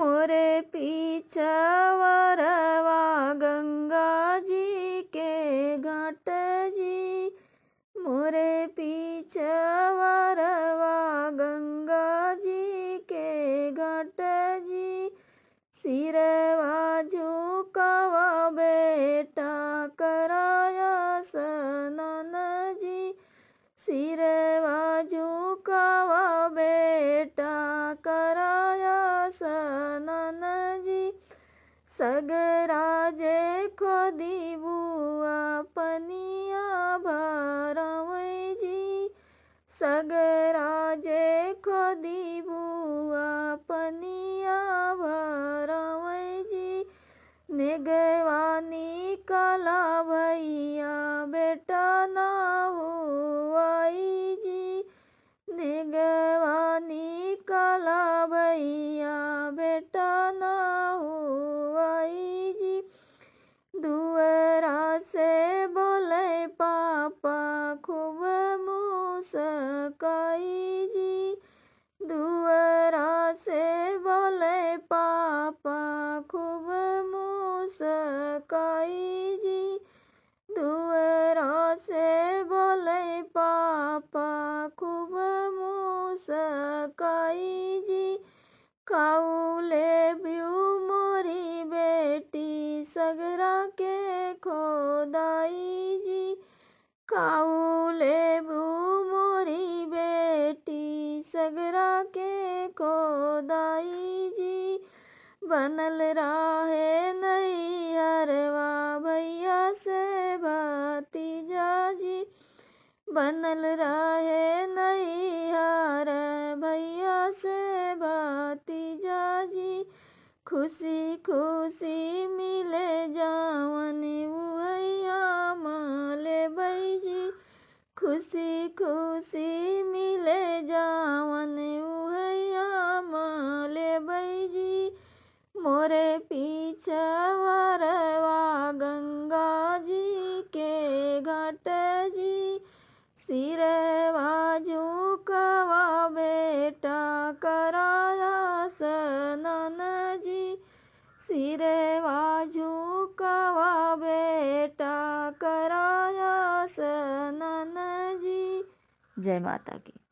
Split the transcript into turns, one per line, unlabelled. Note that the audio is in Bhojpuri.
मोरे पीछवरवा गंगा जी के घाट जी। मोरे पीछवरवा गंगा जी के घाट जी। सिरवा झुकावा बेटा कराया स्नान जी। सिरवा झुकावा बेटा कराया स्नान जी। सगराजे खोदी बुआ पनिया भरवै जी। सगराजे खोदी बुआ पनिया भरवै जी। नेगवानी कला भैया बेटा ना हुआई जी। नेगवानी कला भैया बेटा ना हुआई जी। दुअरा से बोले पापा खूब मुस्काई जी। दुअरा से बोले पापा खूब मुस्काई जी। दुअरा से बोले पापा खूब मुस्काई जी। काउले ब्यू मोरी बेटी सगरा के खोदाई जी। काउले ब्यू मोरी बेटी सगरा के खोदाई जी। बनल राहे नैहरवा भैया से भतीजा जी। बनल रहे नैहर भैया से भतीजा जी। खुशी खुशी मिले जावन उहैया माले बैजी। खुशी खुशी मिले जावन उहैया माले बैजी। मोरे पीछवरवा गंगा जी के घाट जी। सिरवा झुकावा बेटा कराया स्नान जी। सिरवा झुकावा बेटा कराया स्नान जी। जय माता की।